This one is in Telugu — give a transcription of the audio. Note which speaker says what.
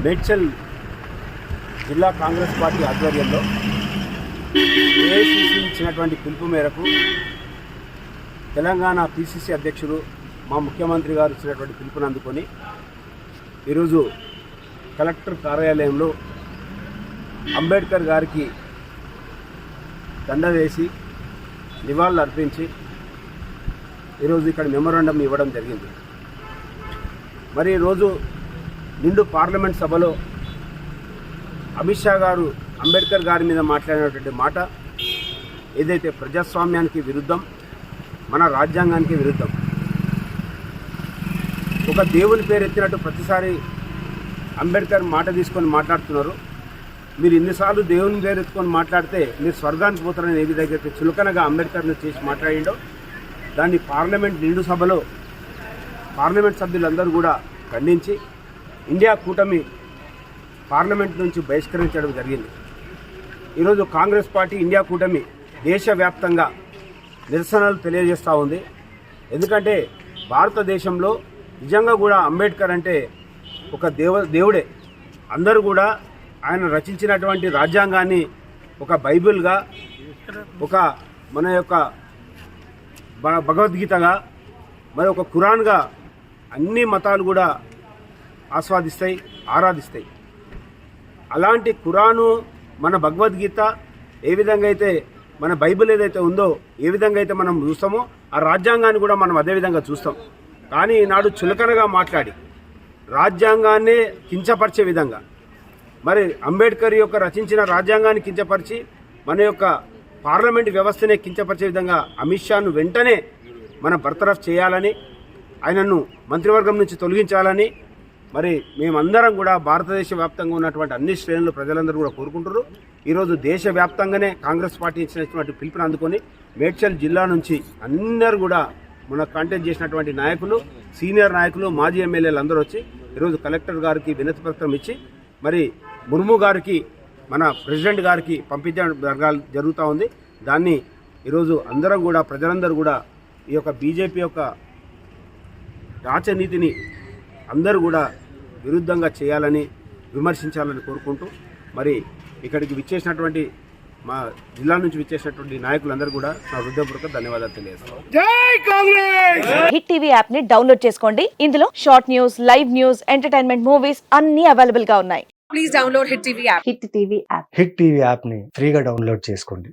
Speaker 1: మేడ్చల్ జిల్లా కాంగ్రెస్ పార్టీ ఆధ్వర్యంలో ఏఐసిసి ఇచ్చినటువంటి పిలుపు మేరకు తెలంగాణ పిసిసి అధ్యక్షుడు మా ముఖ్యమంత్రి గారు ఇచ్చినటువంటి పిలుపుని అందుకొని ఈరోజు కలెక్టర్ కార్యాలయంలో అంబేద్కర్ గారికి దండ వేసి నివాళులు అర్పించి ఈరోజు ఇక్కడ మెమోరాండం ఇవ్వడం జరిగింది. మరి ఈరోజు నిండు పార్లమెంట్ సభలో అమిత్ షా గారు అంబేద్కర్ గారి మీద మాట్లాడినటువంటి మాట ఏదైతే ప్రజాస్వామ్యానికి విరుద్ధం, మన రాజ్యాంగానికి విరుద్ధం. ఒక దేవుని పేరు ఎత్తినట్టు ప్రతిసారి అంబేద్కర్ మాట తీసుకొని మాట్లాడుతున్నారు. మీరు ఇన్నిసార్లు దేవుని పేరు ఎత్తుకొని మాట్లాడితే మీరు స్వర్గానికి పోతారని ఏ విధంగా అయితే చులకనగా అంబేద్కర్ని చేసి మాట్లాడిండో దాన్ని పార్లమెంట్ నిండు సభలో పార్లమెంట్ సభ్యులందరూ కూడా ఖండించి ఇండియా కూటమి పార్లమెంట్ నుంచి బహిష్కరించడం జరిగింది. ఈరోజు కాంగ్రెస్ పార్టీ ఇండియా కూటమి దేశవ్యాప్తంగా నిరసనలు తెలియజేస్తూ ఉంది. ఎందుకంటే భారతదేశంలో నిజంగా కూడా అంబేద్కర్ అంటే ఒక దేవుడే. అందరూ కూడా ఆయన రచించినటువంటి రాజ్యాంగాన్ని ఒక బైబిల్గా, ఒక మన యొక్క భగవద్గీతగా, మరి ఒక ఖురాన్గా అన్ని మతాలు కూడా ఆస్వాదిస్తాయి, ఆరాధిస్తాయి. అలాంటి ఖురాను, మన భగవద్గీత ఏ విధంగా అయితే మన బైబిల్ ఏదైతే ఉందో ఏ విధంగా అయితే మనం చూస్తామో ఆ రాజ్యాంగాన్ని కూడా మనం అదే విధంగా చూస్తాం. కానీ ఈనాడు చులకనగా మాట్లాడి రాజ్యాంగాన్నే కించపరిచే విధంగా, మరి అంబేద్కర్ యొక్క రచించిన రాజ్యాంగాన్ని కించపరిచి మన యొక్క పార్లమెంట్ వ్యవస్థనే కించపరిచే విధంగా అమిత్ షాను వెంటనే మన బర్తరఫ్ చేయాలని, ఆయనను మంత్రివర్గం నుంచి తొలగించాలని మరి మేమందరం కూడా భారతదేశ వ్యాప్తంగా ఉన్నటువంటి అన్ని శ్రేణులు ప్రజలందరూ కూడా కోరుకుంటున్నారు. ఈరోజు దేశవ్యాప్తంగానే కాంగ్రెస్ పార్టీ ఇచ్చినటువంటి పిలుపుని అందుకొని మేడ్చల్ జిల్లా నుంచి అందరూ కూడా మన కాంటాక్ట్ చేసినటువంటి నాయకులు, సీనియర్ నాయకులు, మాజీ ఎమ్మెల్యేలు అందరూ వచ్చి ఈరోజు కలెక్టర్ గారికి వినతి పత్రం ఇచ్చి మరి ముర్ము గారికి, మన ప్రెసిడెంట్ గారికి పంపించడం జరుగుతూ ఉంది. దాన్ని ఈరోజు అందరం కూడా ప్రజలందరూ కూడా ఈ యొక్క బీజేపీ యొక్క రాచనీతిని అందరూ కూడా విరుద్ధంగా చేయాలని, విమర్శించాలని కోరుకుంటూ మరి ఇక్కడికి విచ్చేసినటువంటి మా జిల్లా నుంచి విచ్చేసినటువంటి నాయకులందరూ కూడా నా హృదయపూర్వక ధన్యవాదాలు తెలియజేస్తాను.
Speaker 2: జై కాంగ్రెస్!
Speaker 3: హిట్ టీవీ యాప్ ని డౌన్లోడ్ చేసుకోండి. ఇందులో short news, live news, entertainment movies అన్ని అవైలబుల్ గా ఉన్నాయి.
Speaker 4: Please download hit TV app.
Speaker 3: Hit TV app
Speaker 5: hit TV app ని ఫ్రీగా డౌన్లోడ్ చేసుకోండి.